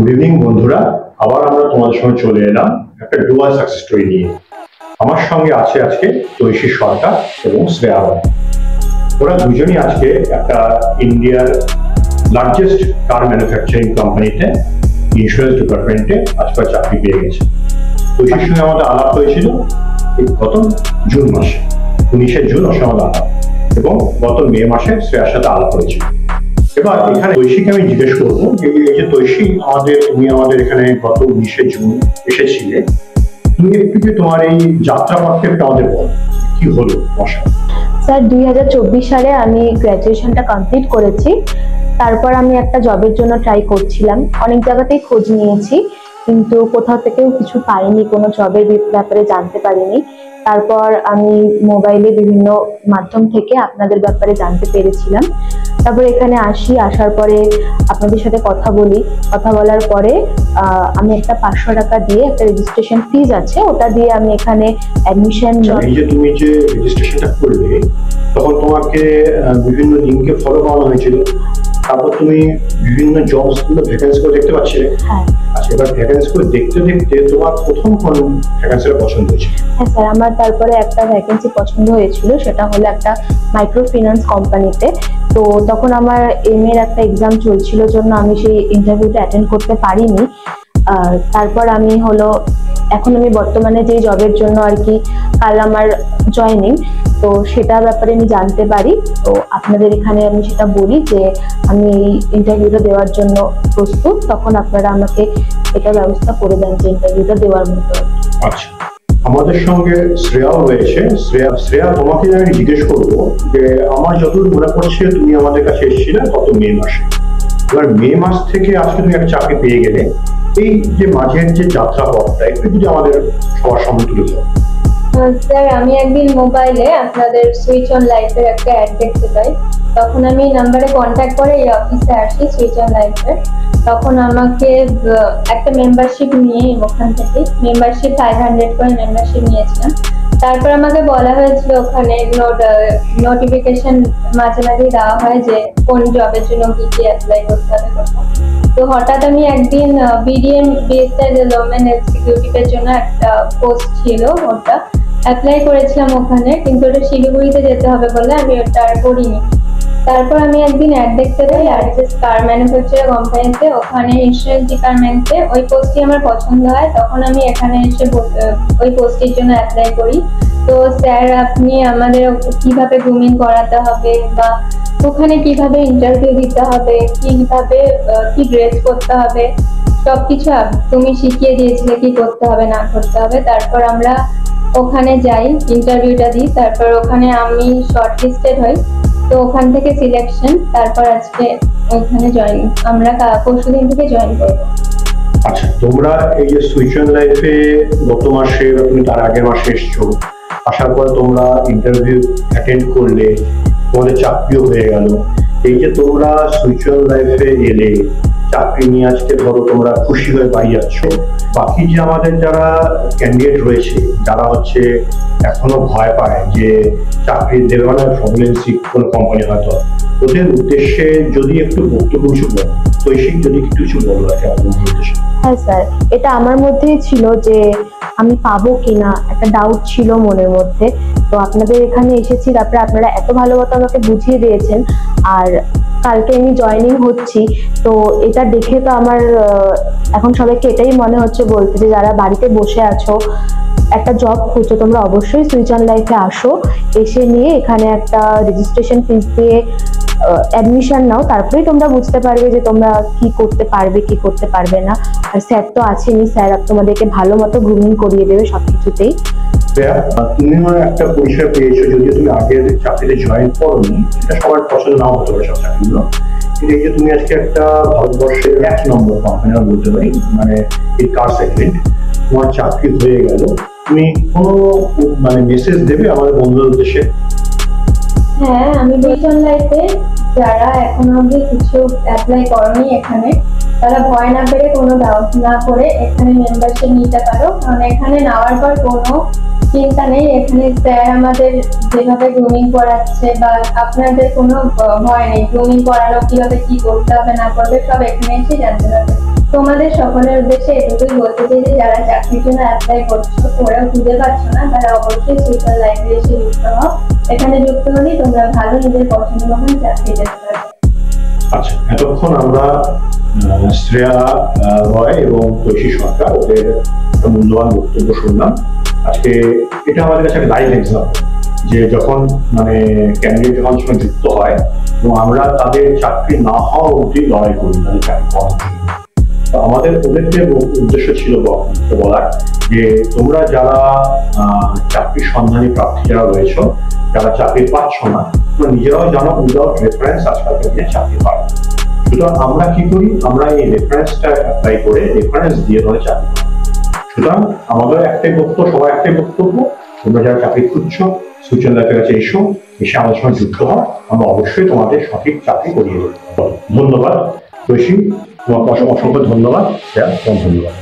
Good evening বন্ধুরা, আবার আমরা তোমাদের সঙ্গে চলে এলাম একটা ডুয়াল সাকসেস স্টোরি নিয়ে। আমার সঙ্গে আছে আজকে তৈশী সরকার এবং শ্রেয়া রায়। ওরা দুজনই আজকে একটা ইন্ডিয়ার লার্জেস্ট কার ম্যানুফ্যাকচারিং কোম্পানিতে ইন্স্যুরেন্স ডিপার্টমেন্টে আজকাল চাকরি পেয়ে গেছে। তৈশীর সঙ্গে আমাদের আলাপ হয়েছিল গত জুন মাসে, 19শে জুন ওর সঙ্গে আলাপ, এবং গত মে মাসে শ্রেয়ার সাথে আলাপ হয়েছিল। এবার এখানে তৈশীকে আমি জিজ্ঞেস করবো যে এই যে তৈশী, তুমি আমাদের এখানে গত 19শে জুন এসেছিলে, তুমি একটু যে তোমার এই যাত্রাপথটা একটু আমাদের বল, কি হলো তোমার সাথে? স্যার 2024 সালে আমি গ্র্যাজুয়েশনটা কমপ্লিট করেছি। তারপর আমি একটা জবের জন্য ট্রাই করছিলাম, অনেক জায়গাতেই খোঁজ নিয়েছি, কিন্তু কোথাও থেকেও কিছু পাইনি, কোনো জবের ব্যাপারে জানতে পারিনি। তারপর আমি মোবাইলে বিভিন্ন মাধ্যম থেকে আপনাদের ব্যাপারে জানতে পেরেছিলাম। তারপর এখানে আসার পরে আপনাদের সাথে কথা বলার পরে আমি একটা 500 টাকা দিয়ে একটা রেজিস্ট্রেশন ফিজ আছে, ওটা দিয়ে আমি এখানে অ্যাডমিশন। এই যে তুমি যে রেজিস্ট্রেশনটা করলে, তখন তোমাকে বিভিন্ন লিঙ্কে ফলো করানো হয়েছিল, তারপর তুমি বিভিন্ন জবস গুলো ভ্যাকেন্সি করে দেখতে পাচ্ছিলে। হ্যাঁ। আচ্ছা, এবার ভ্যাকেন্সি করে দেখতে দেখতে তোমার প্রথম কোন ভ্যাকেন্সিটা পছন্দ হয়েছে? হ্যাঁ স্যার, আমার তারপরে একটা ভ্যাকেন্সি পছন্দ হয়েছিল, সেটা হলো একটা মাইক্রো ফিন্যান্স কোম্পানিতে। তো তখন আমার এমএ এর একটা এক্সাম চলছিল, জন্য আমি সেই ইন্টারভিউটা অ্যাটেন্ড করতে পারিনি। তারপর এখন আমি বর্তমানে যে জবের জন্য আর কি কাল আমার জয়েনিং, তো সেটার ব্যাপারে আমি জানতে পারি। তো আপনাদের এখানে আমি সেটা বলি যে আমি এই ইন্টারভিউটা দেওয়ার জন্য প্রস্তুত, তখন আপনারা আমাকে এটা ব্যবস্থা করে দেন যে ইন্টারভিউটা দেওয়ার মতো। আচ্ছা, আমাদের সঙ্গে শ্রেয়াও রয়েছে। শ্রেয়া, তোমাকে আমি জিজ্ঞেস করবো যে আমার যতদূর মনে পড়ছে তুমি আমাদের কাছে এসেছিলে গত মে মাসে। এবার মে মাস থেকে আজকে তুমি একটা চাকরি পেয়ে গেলে, এই যে মাঝের যে যাত্রাপথটা একটু যদি আমাদের সবার সামনে তুলে ধরো। স্যার, আমি একদিন মোবাইলে আপনাদের সুইচ অন লাইফের একটা অ্যাড দেখতে পাই। তখন আমি নাম্বারে কন্ট্যাক্ট করে এই অফিসে আসি সুইচ অন লাইফের। তখন আমাকে একটা মেম্বারশিপ নিয়ে ওখান থেকে মেম্বারশিপ 500 করে মেম্বারশিপ নিয়েছিলাম। তারপর আমাকে বলা হয়েছিল ওখানে নোটিফিকেশন মাঝে মাঝে দেওয়া হয় যে কোন জবের জন্য কি কি অ্যাপ্লাই করতে হবে কোথায়। তো হঠাৎ আমি একদিন বিডিএম ডেভেলপমেন্ট এক্সিকিউটিভের জন্য একটা পোস্ট ছিল, ওটা অ্যাপ্লাই করেছিলাম ওখানে, কিন্তু ওটা শিলিগুড়িতে যেতে হবে বলে আমি ওটা আর করিনি। তারপর আমি একদিন অ্যাড দেখতে পাই লার্জেস্ট কার ম্যানুফ্যাকচারিং কোম্পানিতে, ওখানে ইন্স্যুরেন্স ডিপার্টমেন্টে ওই পোস্টটি আমার পছন্দ হয়। তখন আমি এখানে এসে ওই পোস্টের জন্য অ্যাপ্লাই করি। তো স্যার, আপনি আমাদের কিভাবে গ্রুমিং করাতে হবে বা ওখানে কিভাবে ইন্টারভিউ দিতে হবে, কিভাবে কি ড্রেস করতে হবে, সবকিছু তুমি শিখিয়ে দিয়েছিলে কি করতে হবে না করতে হবে। তারপর আমরা ওখানে যাই, ইন্টারভিউটা দিই, তারপর ওখানে আমি শর্ট লিস্টেড হই। তো ওখান থেকে সিলেকশন, তারপর আজকে ওইখানে জয়েন, আমরা পরশুদিন থেকে জয়েন করব। আচ্ছা, তোমরা এই যে সুইচ অন লাইফে গত মাসে বা তুমি তার আগের মাসে এসছো, আসার পর তোমরা ইন্টারভিউ অ্যাটেন্ড করলে, তোমাদের চাকরিও হয়ে গেল। এই যে তোমরা সুইচ অন লাইফে এলে, চাকরি নিয়ে আজকে ধরো তোমরা খুশি হয়ে বাড়ি যাচ্ছ, বাকি যে আমাদের যারা ক্যান্ডিডেট রয়েছে, যারা এখনো ভয় পায় যে চাকরি দেবে না, ফ্রডুলেন্সি কোনো কোম্পানি হয়তো, ওদের উদ্দেশ্যে যদি একটু বক্তব্য কিছু বলো, তৈশিক যদি কিছু বলো আর কি আমাদের উদ্দেশ্যে। হ্যাঁ স্যার, এটা আমার মধ্যেই ছিল যে আমি পাবো কিনা, একটা ডাউট ছিল মনের মধ্যে। তো আপনাদের এখানে এসেছি, তারপরে আপনারা এত ভালো মতো আমাকে বুঝিয়ে দিয়েছেন, আর কালকে আমি জয়েনিং হচ্ছি। তো এটা দেখে তো আমার এখন সবাইকে এটাই মনে হচ্ছে বলতে, যে যারা বাড়িতে বসে আছো, একটা জব খুঁজছো, তোমরা অবশ্যই সুইচ অন লাইফে আসো, এসে নিয়ে এখানে একটা রেজিস্ট্রেশন ফিস দিয়ে অ্যাডমিশন নাও। তারপরেই তোমরা বুঝতে পারবে যে তোমরা কি করতে পারবে কি করতে পারবে না। আর স্যার তো আছেনই, স্যার তোমাদেরকে ভালো মতো গ্রুমিং করিয়ে দেবে সবকিছুতেই। তুমিও একটা পরিষেবা পেয়েছো, যদিও তুমি আগের চাকরিতে জয়েন করোনি, সেটা সবার পছন্দ নাও হতে পারে সব চাকরিগুলো, কিন্তু এই যে তুমি আজকে একটা ভারতবর্ষের 1 নম্বর কোম্পানি বলতে পারি, মানে এই কার সেগমেন্ট, তোমার চাকরি হয়ে গেল, তুমি কোনো মেসেজ দেবে আমাদের বন্ধুদের উদ্দেশ্যে? হ্যাঁ, আমি সুইচ অন লাইফে যারা এখনো অব্দি কিছু অ্যাপ্লাই করনি এখানে, তারা ভয় না পেয়ে, কোনো ডাউট না করে এখানে মেম্বারশিপ নিতে পারো। কারণ এখানে নেওয়ার পর কোনো চিন্তা নেই, এখানে স্যার আমাদের যেভাবে গ্রুমিং করাচ্ছে, বা আপনাদের কোনো ভয় নেই, গ্রুমিং করানো কিভাবে কি করতে হবে না করবে সব এখানে এসে জানতে পারবে। তোমাদের সকলের উদ্দেশ্যে এটুকুই বলতে চাই যে যারা চাকরির জন্য অ্যাপ্লাই করছো তোমরা খুঁজে পাচ্ছ না, তারা অবশ্যই সুইচন লাইফে এসে যুক্ত হও। এখানে যুক্ত হলেই তোমরা ভালো নিজের পছন্দ মতন চাকরি যেতে পারবে। আচ্ছা, এতক্ষণ আমরা শ্রেয়া রয় এবং তৈশী সরকার ওদের একটা মূল্যবান বক্তব্য শুনলাম। আজকে এটা আমাদের কাছে একটা লাইভ এক্সাম্পল যে যখন মানে ক্যান্ডিডেট যখন সঙ্গে যুক্ত হয় এবং আমরা তাদের চাকরি না হওয়া অবধি লড়াই করি তাদের চাকরি পাওয়ার জন্য। তো আমাদের ওদেরকে উদ্দেশ্য ছিল বলার যে তোমরা যারা চাকরির সন্ধানী প্রার্থী যারা রয়েছ, যারা চাকরি পাচ্ছ না, তোমরা নিজেরাও জানো উইদাউট রেফারেন্স আজকালকার দিনে চাকরি পায়। সুতরাং আমরা কি করি, আমরা এই রেফারেন্সটা অ্যাপ্লাই করে রেফারেন্স দিয়ে ধরে চাকরি পাই। সুতরাং আমাদের একটাই বক্তব্য, সবার একটাই বক্তব্য, তোমরা যারা চাকরি খুঁজছো সুইচন লাইফের কাছে এসে আমাদের সঙ্গে যুক্ত হও, আমরা অবশ্যই তোমাদের সঠিক চাকরি করিয়ে দেবো। ধন্যবাদ তৈশী, তোমাকে অসংখ্য ধন্যবাদ। ধন্যবাদ।